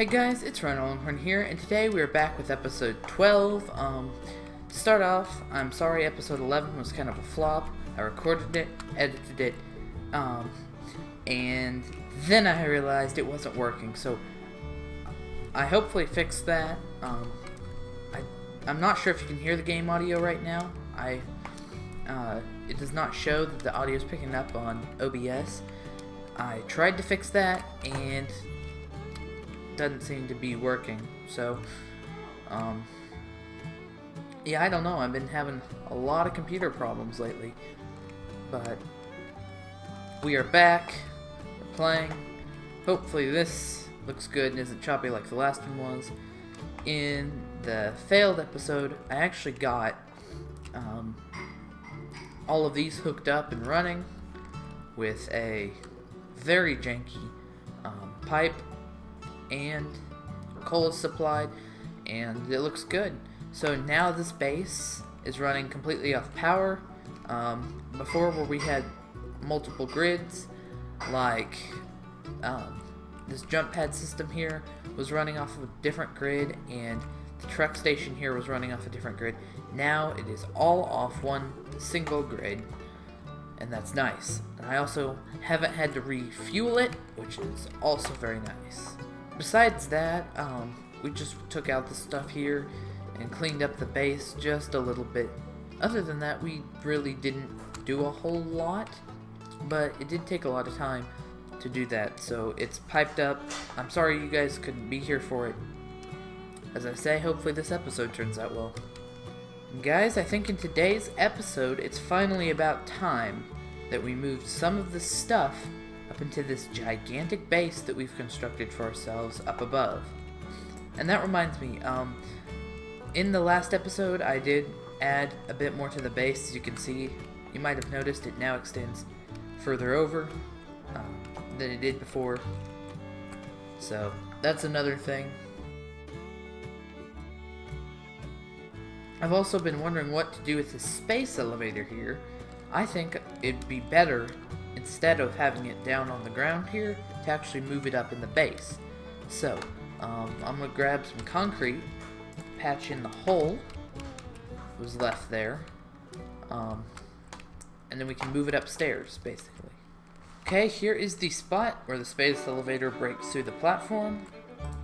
Hey guys, it's Ryan Longhorn here, and today we are back with episode 12. To start off, I'm sorry episode 11 was kind of a flop. I recorded it, edited it, and then I realized it wasn't working, so I hopefully fixed that. I'm not sure if you can hear the game audio right now. It does not show that the audio is picking up on OBS. I tried to fix that, and doesn't seem to be working. So, yeah, I don't know. I've been having a lot of computer problems lately. But we are back. We're playing. Hopefully this looks good and isn't choppy like the last one was. In the failed episode, I actually got all of these hooked up and running with a very janky pipe, and coal is supplied, and it looks good. So now this base is running completely off power. Before, where we had multiple grids, like this jump pad system here was running off of a different grid, and the truck station here was running off a different grid. Now it is all off one single grid, and that's nice. And I also haven't had to refuel it, which is also very nice. Besides that, we just took out the stuff here and cleaned up the base just a little bit. Other than that, we really didn't do a whole lot, but it did take a lot of time to do that, so it's piped up. I'm sorry you guys couldn't be here for it. As I say, hopefully this episode turns out well. Guys, I think in today's episode, it's finally about time that we moved some of the stuff up into this gigantic base that we've constructed for ourselves up above. And that reminds me, in the last episode, I did add a bit more to the base. As you can see, you might have noticed it now extends further over than it did before. So that's another thing. I've also been wondering what to do with this space elevator here. I think it'd be better, instead of having it down on the ground here, to actually move it up in the base. So, I'm going to grab some concrete, patch in the hole that was left there, and then we can move it upstairs, basically. Okay, here is the spot where the space elevator breaks through the platform.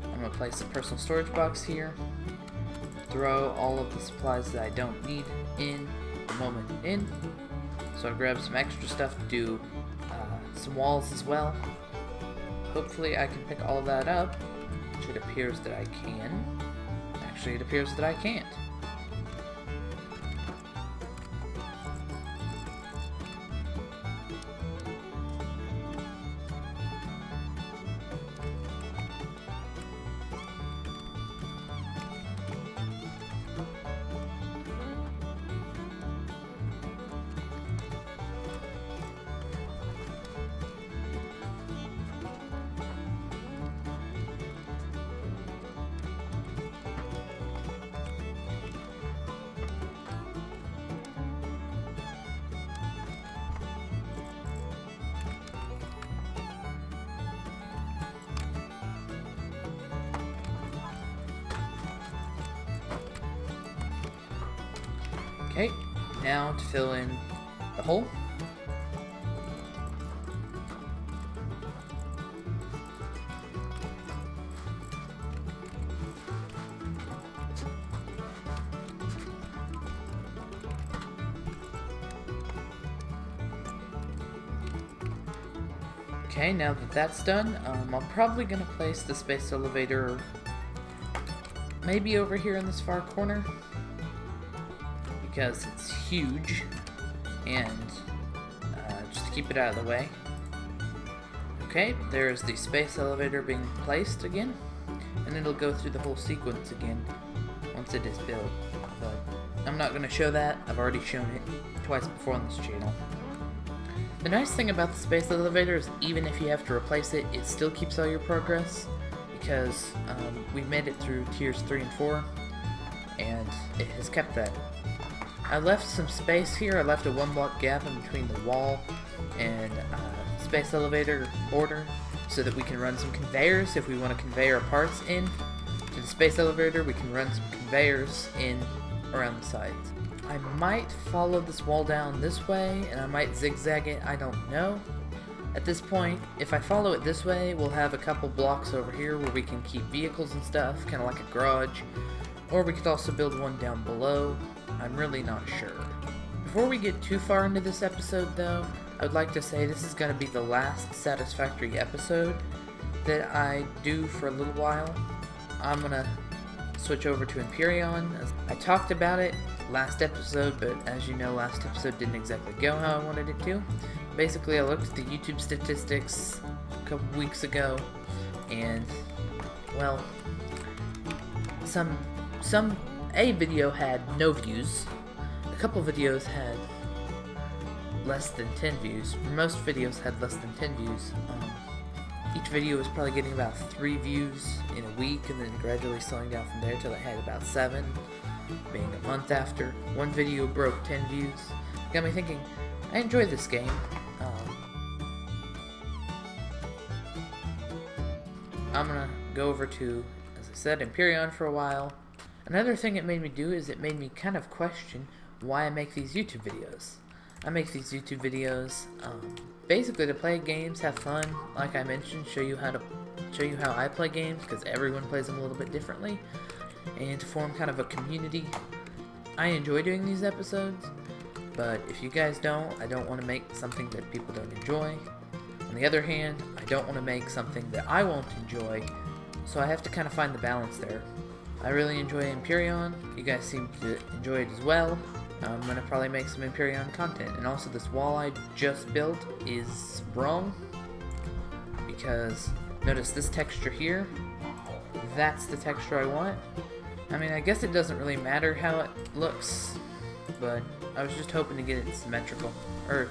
I'm going to place a personal storage box here, throw all of the supplies that I don't need in the moment in. So I grabbed some extra stuff to do some walls as well. Hopefully I can pick all that up, which it appears that I can. Actually, it appears that I can't. Okay, now to fill in the hole. Okay, now that that's done, I'm probably going to place the space elevator maybe over here in this far corner, because it's huge, and just to keep it out of the way. Okay, there's the space elevator being placed again, and it'll go through the whole sequence again once it is built. But I'm not going to show that. I've already shown it twice before on this channel. The nice thing about the space elevator is even if you have to replace it, it still keeps all your progress, because we've made it through tiers 3 and 4, and it has kept that. I left some space here. I left a 1 block gap in between the wall and space elevator border, so that we can run some conveyors. If we want to convey our parts in to the space elevator, we can run some conveyors in around the sides. I might follow this wall down this way, and I might zigzag it, I don't know. At this point, if I follow it this way, we'll have a couple blocks over here where we can keep vehicles and stuff, kind of like a garage. Or we could also build one down below. I'm really not sure. Before we get too far into this episode, though, I would like to say this is going to be the last Satisfactory episode that I do for a little while. I'm going to switch over to Empyrean. I talked about it last episode, but as you know, last episode didn't exactly go how I wanted it to. Basically, I looked at the YouTube statistics a couple weeks ago, and, well, a video had no views, a couple videos had less than 10 views, most videos had less than 10 views. Each video was probably getting about 3 views in a week, and then gradually slowing down from there till it had about 7, being a month after. One video broke 10 views. Got me thinking, I enjoy this game. I'm gonna go over to, as I said, Empyrean for a while. Another thing it made me do is it made me kind of question why I make these YouTube videos. I make these YouTube videos basically to play games, have fun, like I mentioned, show you how I play games, because everyone plays them a little bit differently, and to form kind of a community. I enjoy doing these episodes, but if you guys don't, I don't want to make something that people don't enjoy. On the other hand, I don't want to make something that I won't enjoy, so I have to kind of find the balance there. I really enjoy Empyrean. You guys seem to enjoy it as well. I'm going to probably make some Empyrean content. And also, this wall I just built is wrong, because notice this texture here, that's the texture I want. I mean, I guess it doesn't really matter how it looks, but I was just hoping to get it symmetrical, or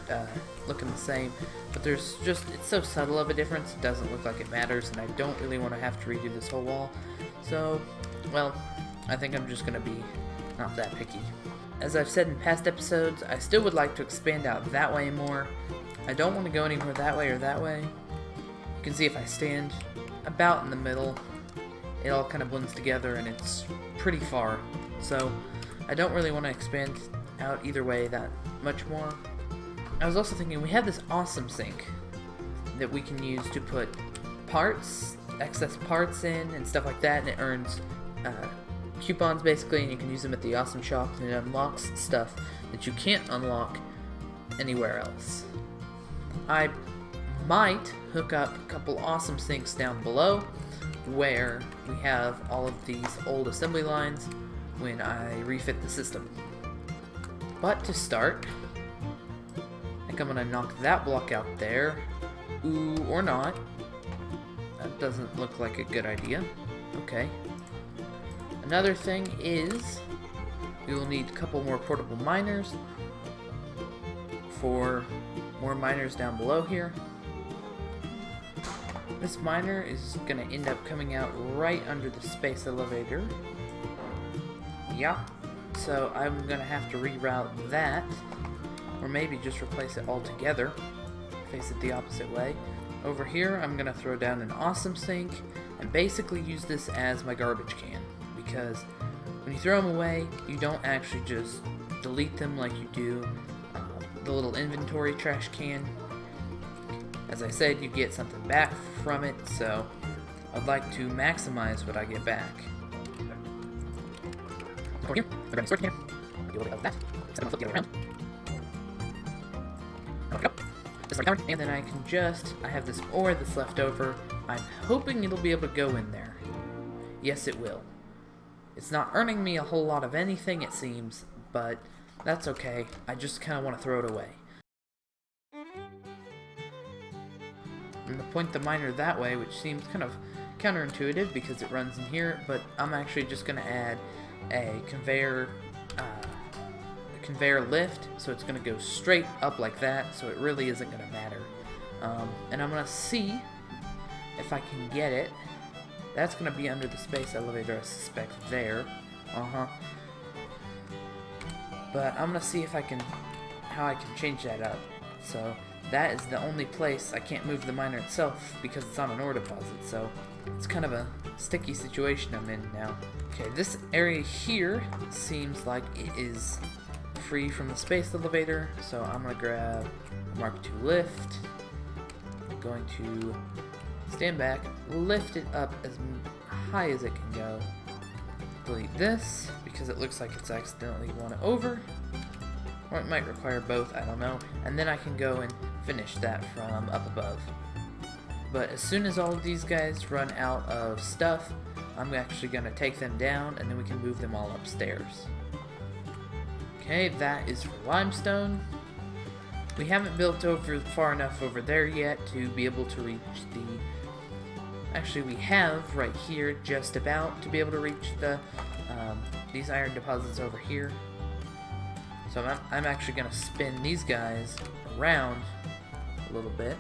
looking the same. But there's just, it's so subtle of a difference, it doesn't look like it matters, and I don't really want to have to redo this whole wall. So, well, I think I'm just going to be not that picky. As I've said in past episodes, I still would like to expand out that way more. I don't want to go anywhere that way or that way. You can see if I stand about in the middle, it all kind of blends together and it's pretty far. So I don't really want to expand out either way that much more. I was also thinking we have this awesome sink that we can use to put parts, excess parts in and stuff like that, and it earns coupons basically, and you can use them at the awesome shop, and it unlocks stuff that you can't unlock anywhere else. I might hook up a couple awesome sinks down below where we have all of these old assembly lines when I refit the system. But to start, I think I'm gonna knock that block out there. Ooh, or not. That doesn't look like a good idea. Okay. Another thing is, we will need a couple more portable miners for more miners down below here. This miner is going to end up coming out right under the space elevator. Yeah, so I'm going to have to reroute that, or maybe just replace it altogether, face it the opposite way. Over here, I'm going to throw down an awesome sink and basically use this as my garbage can. Because when you throw them away, you don't actually just delete them like you do the little inventory trash can. As I said, you get something back from it, so I'd like to maximize what I get back. Over here, I'm grabbing a sword here. Deal with that. Set them flip the other way around. There we go. This right and then I can just, I have this ore that's left over. I'm hoping it'll be able to go in there. Yes, it will. It's not earning me a whole lot of anything, it seems, but that's okay. I just kind of want to throw it away. I'm going to point the miner that way, which seems kind of counterintuitive because it runs in here, but I'm actually just going to add a conveyor lift, so it's going to go straight up like that, so it really isn't going to matter. And I'm going to see if I can get it. That's going to be under the space elevator, I suspect, there. But I'm going to see if I can, how I can change that up. So that is the only place I can't move the miner itself because it's on an ore deposit, so it's kind of a sticky situation I'm in now. Okay, this area here seems like it is free from the space elevator, so I'm going to grab a Mark II lift. I'm going to stand back, lift it up as high as it can go. Delete this, because it looks like it's accidentally won it over. Or it might require both, I don't know. And then I can go and finish that from up above. But as soon as all of these guys run out of stuff, I'm actually going to take them down, and then we can move them all upstairs. Okay, that is for limestone. We haven't built over far enough over there yet to be able to reach the... Actually, we have right here just about to be able to reach the these iron deposits over here. So I'm actually going to spin these guys around a little bit.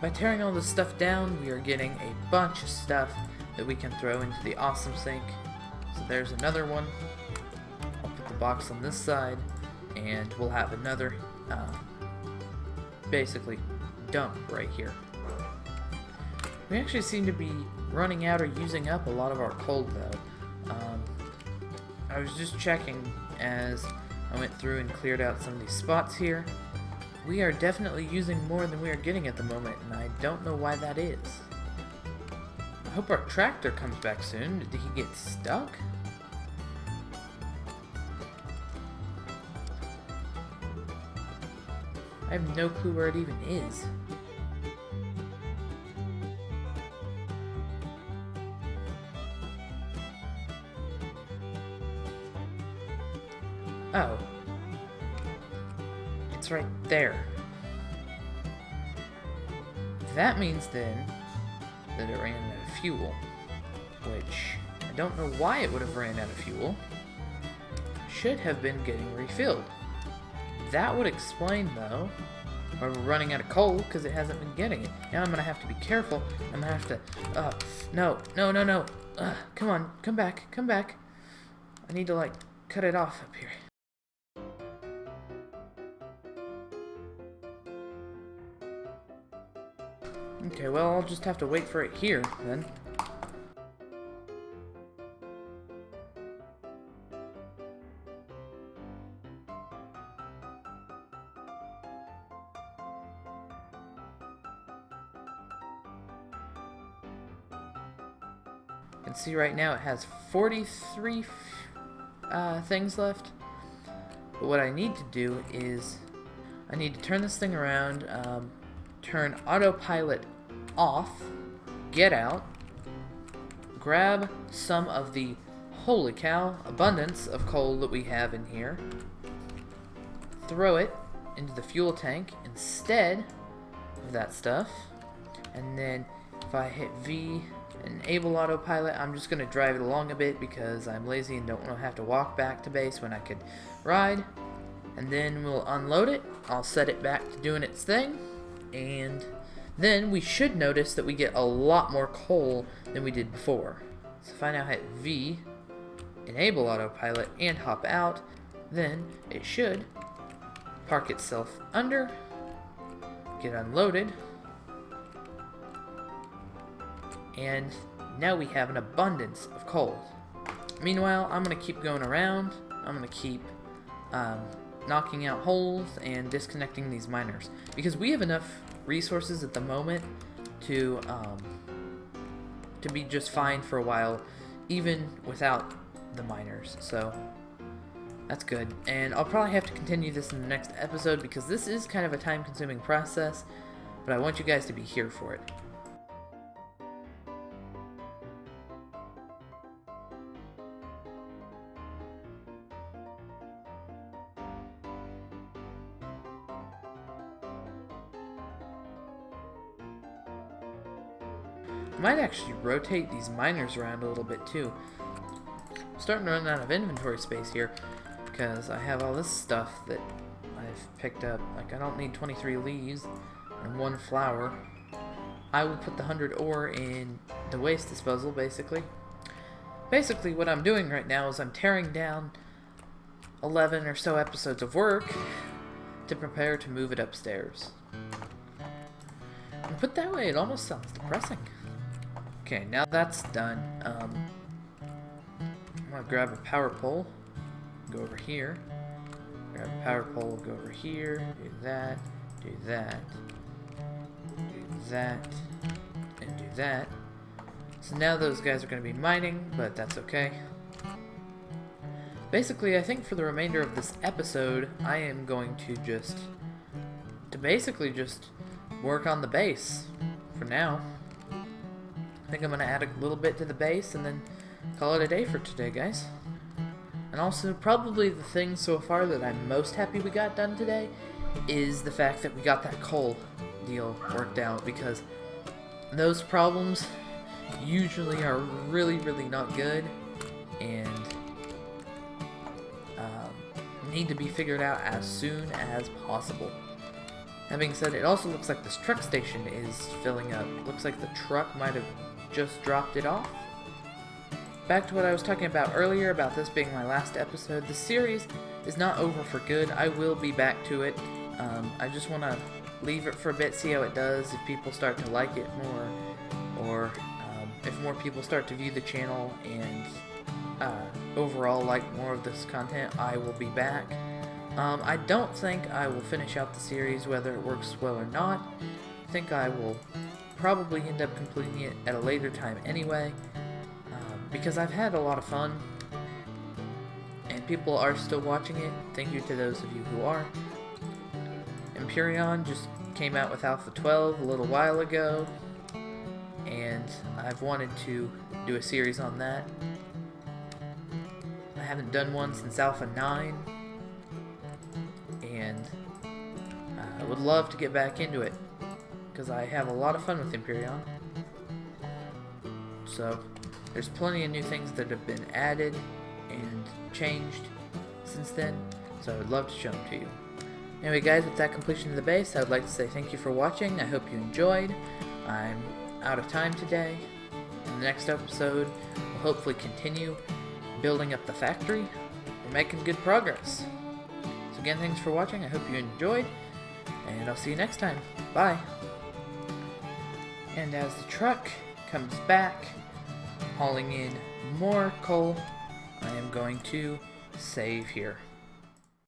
By tearing all this stuff down, we are getting a bunch of stuff that we can throw into the awesome sink. So there's another one. I'll put the box on this side, and we'll have another basically dump right here. We actually seem to be running out or using up a lot of our coal though. I was just checking as I went through and cleared out some of these spots here. We are definitely using more than we are getting at the moment, and I don't know why that is. I hope our tractor comes back soon. Did he get stuck? I have no clue where it even is. Oh. It's right there. That means then that it ran out of fuel, which I don't know why it would have ran out of fuel. Should have been getting refilled. That would explain though why we're running out of coal, because it hasn't been getting it. Now I'm gonna have to be careful. I'm gonna have to no. Come on, come back. I need to like cut it off up here. Okay, well, I'll just have to wait for it here, then. You can see right now it has 43 things left. But what I need to do is I need to turn this thing around, turn autopilot off, get out, grab some of the, holy cow, abundance of coal that we have in here, throw it into the fuel tank instead of that stuff, and then if I hit V, enable autopilot, I'm just going to drive it along a bit because I'm lazy and don't want to have to walk back to base when I could ride, and then we'll unload it. I'll set it back to doing its thing, and then we should notice that we get a lot more coal than we did before. So if I now hit V, enable autopilot, and hop out, then it should park itself under, get unloaded, and now we have an abundance of coal. Meanwhile, I'm going to keep going around. I'm going to keep knocking out holes and disconnecting these miners, because we have enough resources at the moment to be just fine for a while, even without the miners. So that's good, and I'll probably have to continue this in the next episode because this is kind of a time-consuming process, but I want you guys to be here for it. I might actually rotate these miners around a little bit too. I'm starting to run out of inventory space here because I have all this stuff that I've picked up. Like, I don't need 23 leaves and 1 flower. I will put the 100 ore in the waste disposal, basically. Basically, what I'm doing right now is I'm tearing down 11 or so episodes of work to prepare to move it upstairs. And put that way, it almost sounds depressing. Okay, now that's done. I'm gonna grab a power pole, go over here. Grab a power pole, go over here, do that, do that, do that, and do that. So now those guys are going to be mining, but that's okay. Basically, I think for the remainder of this episode, I am going to basically just work on the base for now. I think I'm going to add a little bit to the base and then call it a day for today, guys. And also, probably the thing so far that I'm most happy we got done today is the fact that we got that coal deal worked out, because those problems usually are really, really not good and need to be figured out as soon as possible. That being said, it also looks like this truck station is filling up. Looks like the truck might have just dropped it off. Back to what I was talking about earlier, about this being my last episode. The series is not over for good. I will be back to it. I just want to leave it for a bit, see how it does, if people start to like it more, or if more people start to view the channel and overall like more of this content, I will be back. I don't think I will finish out the series, whether it works well or not. I think I will probably end up completing it at a later time anyway. Because I've had a lot of fun, and people are still watching it. Thank you to those of you who are. Empyrean just came out with Alpha 12 a little while ago, and I've wanted to do a series on that. I haven't done one since Alpha 9, and I would love to get back into it, because I have a lot of fun with Empyrean. So there's plenty of new things that have been added and changed since then, so I would love to show them to you. Anyway guys, with that completion of the base, I would like to say thank you for watching. I hope you enjoyed. I'm out of time today. In the next episode, we'll hopefully continue building up the factory. We're making good progress. So again, thanks for watching. I hope you enjoyed, and I'll see you next time. Bye! And as the truck comes back, hauling in more coal, I am going to save here.